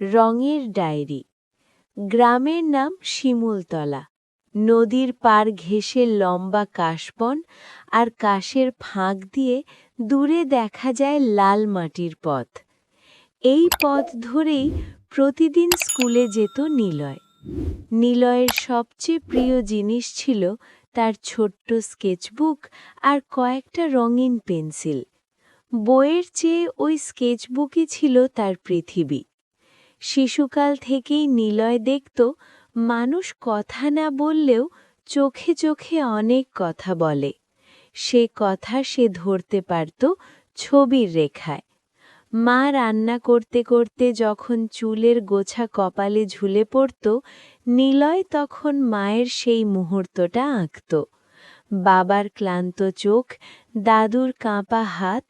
রঙের ডায়েরি। গ্রামের নাম শিমুলতলা। নদীর পার ঘেঁষে লম্বা কাশবন, আর কাশের ফাঁক দিয়ে দূরে দেখা যায় লাল মাটির পথ। এই পথ ধরেই প্রতিদিন স্কুলে যেত নিলয়। নিলয়ের সবচেয়ে প্রিয় জিনিস ছিল তার ছোট্ট স্কেচবুক আর কয়েকটা রঙিন পেন্সিল। বইয়ের চেয়ে ওই স্কেচবুকই ছিল তার পৃথিবী। শিশুকাল থেকেই নিলয় দেখত মানুষ কথা না বললেও চোখে চোখে অনেক কথা বলে। সে কথা সে ধরতে পারত ছবির রেখায়। মা রান্না করতে করতে যখন চুলের গোছা কপালে ঝুলে পড়ত, নিলয় তখন মায়ের সেই মুহূর্তটা আঁকত। বাবার ক্লান্ত চোখ, দাদুর কাঁপা হাত,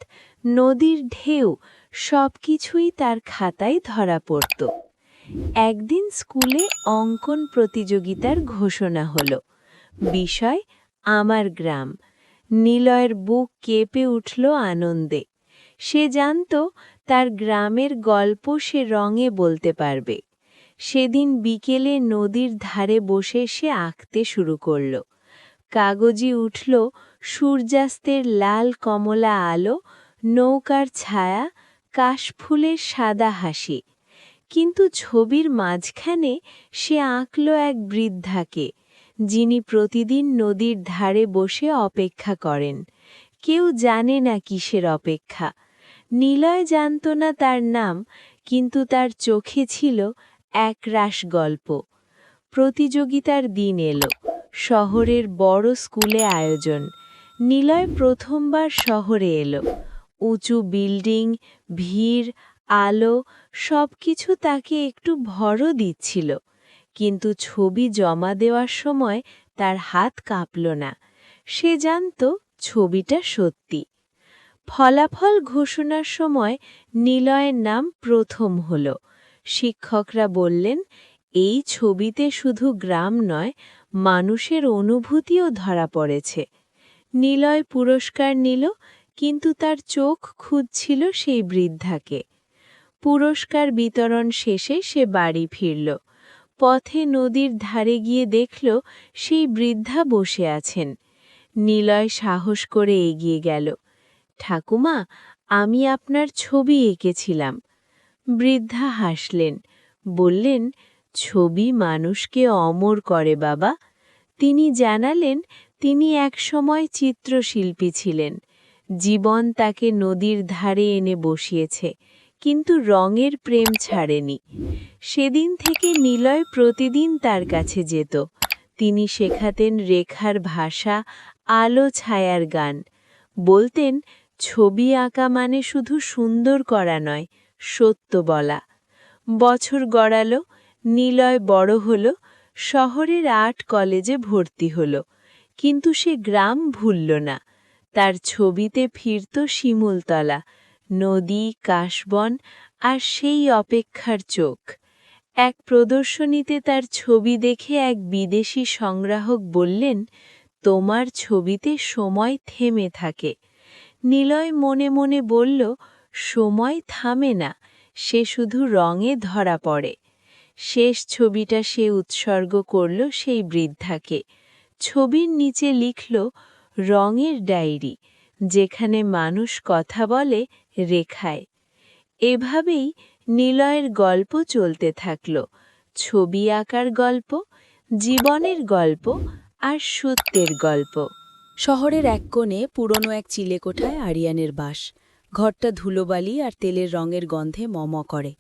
নদীর ঢেউ সবকিছুই তার খাতায় ধরা পড়ত। একদিন স্কুলে অঙ্কন প্রতিযোগিতার ঘোষণা হলো। বিষয় আমার গ্রাম। নিলয়ের বুক কেঁপে উঠল আনন্দে। সে জানত তার গ্রামের গল্প সে রঙে বলতে পারবে। সেদিন বিকেলে নদীর ধারে বসে সে আঁকতে শুরু করল। কাগজে উঠল সূর্যাস্তের লাল কমলা আলো, নৌকার ছায়া, কাশফুলের সাদা হাসি। কিন্তু ছবির মাঝখানে সে আঁকল এক বৃদ্ধাকে, যিনি প্রতিদিন নদীর ধারে বসে অপেক্ষা করেন। কেউ জানে না কিসের অপেক্ষা। নিলয় জানত না তার নাম, কিন্তু তার চোখে ছিল একরাশ গল্প। প্রতিযোগিতার দিন এলো। শহরের বড় স্কুলে আয়োজন। নিলয় প্রথমবার শহরে এলো। উঁচু বিল্ডিং, ভিড়, আলো সবকিছু তাকে একটু ভরও দিচ্ছিল। কিন্তু ছবি জমা দেওয়ার সময় তার হাত কাঁপল না। সে জানত ছবিটা সত্যি। ফলাফল ঘোষণার সময় নিলয়ের নাম প্রথম হল। শিক্ষকরা বললেন, এই ছবিতে শুধু গ্রাম নয়, মানুষের অনুভূতিও ধরা পড়েছে। নিলয় পুরস্কার নিল, কিন্তু তার চোখ খুঁজছিল সেই বৃদ্ধাকে। পুরস্কার বিতরণ শেষে সে বাড়ি ফিরল। পথে নদীর ধারে গিয়ে দেখল সেই বৃদ্ধা বসে আছেন। নিলয় সাহস করে এগিয়ে গেল। ঠাকুমা, আমি আপনার ছবি এঁকেছিলাম। বৃদ্ধা হাসলেন, বললেন, ছবি মানুষকে অমর করে বাবা। তিনি জানালেন তিনি একসময় চিত্রশিল্পী ছিলেন। জীবন তাকে নদীর ধারে এনে বসিয়েছে, কিন্তু রঙের প্রেম ছাড়েনি। সেদিন থেকে নিলয় প্রতিদিন তার কাছে যেত। তিনি শেখাতেন রেখার ভাষা, আলো ছায়ার গান। বলতেন, ছবি আঁকা মানে শুধু সুন্দর করা নয়, সত্য বলা। বছর গড়াল, নিলয় বড় হল, শহরের আর্ট কলেজে ভর্তি হল। কিন্তু সে গ্রাম ভুলল না। তার ছবিতে ফিরত শিমুলতলা, নদী, কাশবন আর সেই অপেক্ষার চোখ। এক প্রদর্শনীতে তার ছবি দেখে এক বিদেশি সংগ্রাহক বললেন, তোমার ছবিতে সময় থেমে থাকে। নিলয় মনে মনে বলল, সময় থামে না, সে শুধু রঙে ধরা পড়ে। শেষ ছবিটা সে উৎসর্গ করল সেই বৃদ্ধাকে। ছবির নিচে লিখল, রঙের ডায়েরি, যেখানে মানুষ কথা বলে রেখায়। এভাবেই নিলয়ের গল্প চলতে থাকল। ছবি আঁকার গল্প, জীবনের গল্প আর সত্যের গল্প। শহরের এক কোণে পুরনো এক চিলেকোঠায় আরিয়ানের বাস। ঘরটা ধুলোবালি আর তেলের রঙের গন্ধে মম করে।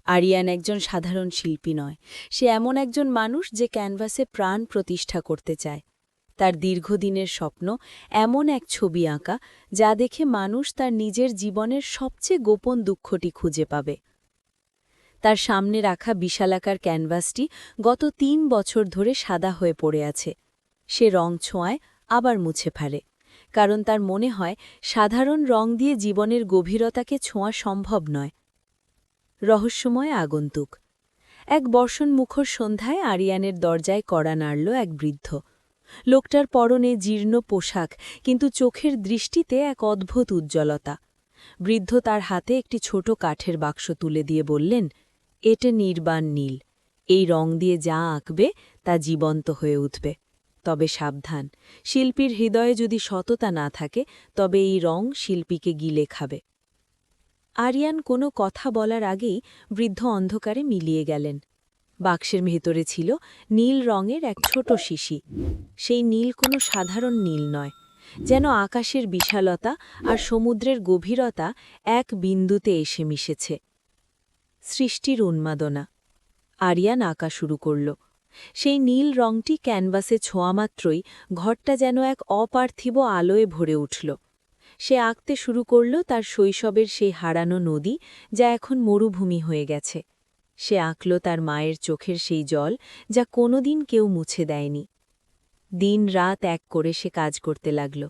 আরিয়ান একজন সাধারণ শিল্পী নয়, সে এমন একজন মানুষ যে ক্যানভাসে প্রাণ প্রতিষ্ঠা করতে চায়। তার দীর্ঘদিনের স্বপ্ন এমন এক ছবি আঁকা যা দেখে মানুষ তার নিজের জীবনের সবচেয়ে গোপন দুঃখটি খুঁজে পাবে। তার সামনে রাখা বিশালাকার ক্যানভাসটি গত ৩ বছর ধরে সাদা হয়ে পড়ে আছে। সে রং ছোঁয়ায় আবার মুছে ফেলে, কারণ তার মনে হয় সাধারণ রং দিয়ে জীবনের গভীরতাকে ছোঁয়া সম্ভব নয়। রহস্যময় আগন্তুক। এক বর্ষণমুখর সন্ধ্যায় আরিয়ানের দরজায় কড়া নাড়ল এক বৃদ্ধ। লোকটার পরনে জীর্ণ পোশাক, কিন্তু চোখের দৃষ্টিতে এক অদ্ভুত উজ্জ্বলতা। বৃদ্ধ তার হাতে একটি ছোট কাঠের বাক্স তুলে দিয়ে বললেন, এটা নির্বাণ নীল। এই রং দিয়ে যা আঁকবে তা জীবন্ত হয়ে উঠবে। তবে সাবধান, শিল্পীর হৃদয়ে যদি সততা না থাকে তবে এই রং শিল্পীকে গিলে খাবে। আরিয়ান কোনো কথা বলার আগেই বৃদ্ধ অন্ধকারে মিলিয়ে গেলেন। বাক্সের ভেতরে ছিল নীল রঙের এক ছোট শিশি। সেই নীল কোনো সাধারণ নীল নয়, যেন আকাশের বিশালতা আর সমুদ্রের গভীরতা এক বিন্দুতে এসে মিশেছে। সৃষ্টির উন্মাদনা। আরিয়ান আঁকা শুরু করল। সেই নীল রংটি ক্যানভাসে ছোঁয়ামাত্রই ঘরটা যেন এক অপার্থিব আলোয় ভরে উঠল। সে আঁকতে শুরু করল তার শৈশবের সেই হারানো নদী, যা এখন মরুভূমি হয়ে গেছে। সে আঁকল তার মায়ের চোখের সেই জল, যা কোনোদিন কেউ মুছে দেয়নি। দিন রাত এক করে সে কাজ করতে লাগল।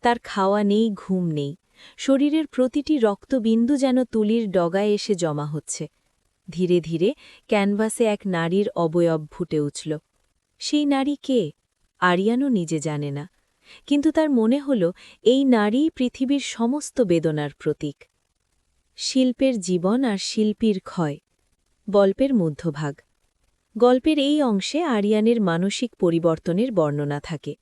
তার খাওয়া নেই, ঘুম নেই। শরীরের প্রতিটি রক্তবিন্দু যেন তুলির ডগায় এসে জমা হচ্ছে। ধীরে ধীরে ক্যানভাসে এক নারীর অবয়ব ফুটে উঠল। সেই নারী কে? আরিয়ানও নিজে জানে না, কিন্তু তার মনে হল এই নারীই পৃথিবীর সমস্ত বেদনার প্রতীক। শিল্পের জীবন আর শিল্পীর ক্ষয়। গল্পের মধ্যভাগ। গল্পের এই অংশে আরিয়ানের মানসিক পরিবর্তনের বর্ণনা থাকে।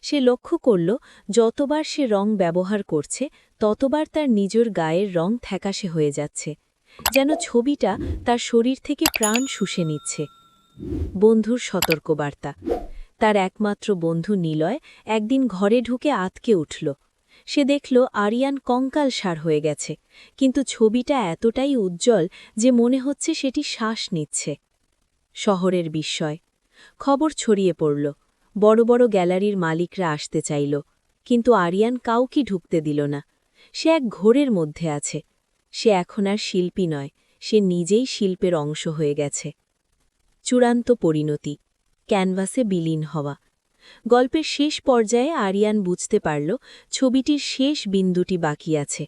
সে লক্ষ্য করল যতবার সে রং ব্যবহার করছে ততবার তার নিজের গায়ের রং থ্যাকাশে হয়ে যাচ্ছে, যেন ছবিটা তার শরীর থেকে প্রাণ শুষে নিচ্ছে। বন্ধুর সতর্কবার্তা। তার একমাত্র বন্ধু নিলয় একদিন ঘরে ঢুকে আতকে উঠল। সে দেখল আরিয়ান কঙ্কালসার হয়ে গেছে, কিন্তু ছবিটা এতটাই উজ্জ্বল যে মনে হচ্ছে সেটি শ্বাস নিচ্ছে। শহরের বিস্ময়। খবর ছড়িয়ে পড়ল। বড় বড় গ্যালারির মালিকরা আসতে চাইল, কিন্তু আরিয়ান কাউকে ঢুকতে দিল না। সে এক ঘোরের মধ্যে আছে। সে এখন আর শিল্পী নয়, সে নিজেই শিল্পের অংশ হয়ে গেছে। চূড়ান্ত পরিণতি। ক্যানভাসে বিলীন হওয়া। গল্পের শেষ পর্যায়ে আরিয়ান বুঝতে পারল ছবিটির শেষ বিন্দুটি বাকি আছে,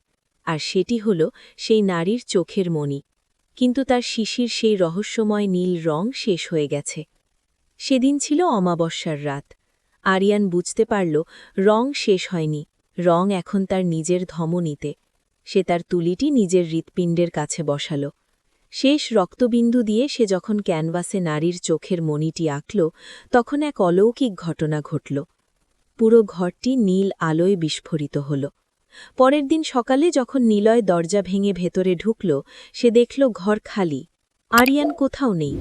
আর সেটি হল সেই নারীর চোখের মণি। কিন্তু তার শিশির সেই রহস্যময় নীল রং শেষ হয়ে গেছে। সেদিন ছিল অমাবস্যার রাত। আরিয়ান বুঝতে পারল রং শেষ হয়নি, রং এখন তার নিজের ধমনীতে। সে তার তুলিটি নিজের হৃৎপিণ্ডের কাছে বসাল। শেষ রক্তবিন্দু দিয়ে সে যখন ক্যানভাসে নারীর চোখের মণিটি আঁকল, তখন এক অলৌকিক ঘটনা ঘটল। পুরো ঘরটি নীল আলোয় বিস্ফোরিত হল। পরের দিন সকালে যখন নিলয় দরজা ভেঙে ভেতরে ঢুকল, সে দেখল ঘর খালি। আরিয়ান কোথাও নেই,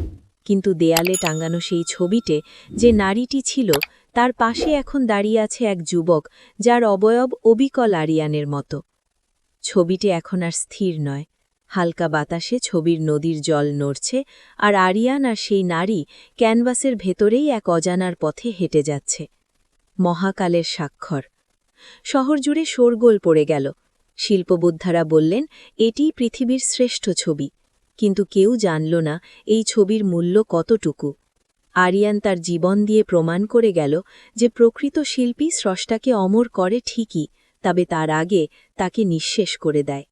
কিন্তু দেয়ালে টাঙানো সেই ছবিতে যে নারীটি ছিল তার পাশে এখন দাঁড়িয়ে আছে এক যুবক, যার অবয়ব অবিকল আরিয়ানের মতো। ছবিটি এখন আর স্থির নয়। হালকা বাতাসে ছবির নদীর জল নড়ছে, আর আরিয়ান আর সেই নারী ক্যানভাসের ভেতরেই এক অজানার পথে হেঁটে যাচ্ছে। মহাকালের স্বাক্ষর। শহর জুড়ে শোরগোল পড়ে গেল। শিল্পবোদ্ধারা বললেন এটিই পৃথিবীর শ্রেষ্ঠ ছবি, কিন্তু কেউ জানল না এই ছবির মূল্য কতটুকু। আরিয়ান তার জীবন দিয়ে প্রমাণ করে গেল যে প্রকৃত শিল্পী স্রষ্টাকে অমর করে ঠিকই, তবে তার আগে তাকে নিঃশেষ করে দেয়।